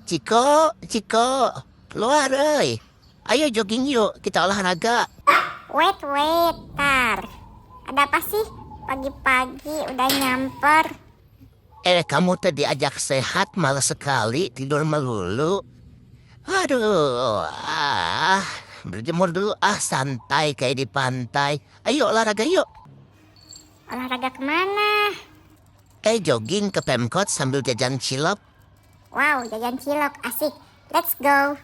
Ciko, Ciko, keluar, oi. Ayo jogging yuk, kita olahraga. Wait, tar. Ada apa sih? Pagi-pagi udah nyamper. Kamu tadi diajak sehat, malah sekali tidur melulu. Aduh, berjemur dulu, santai kayak di pantai. Ayo olahraga yuk. Olahraga kemana? Jogging ke Pemkot sambil jajan cilok. Wow, jajan cilok, asik. Let's go.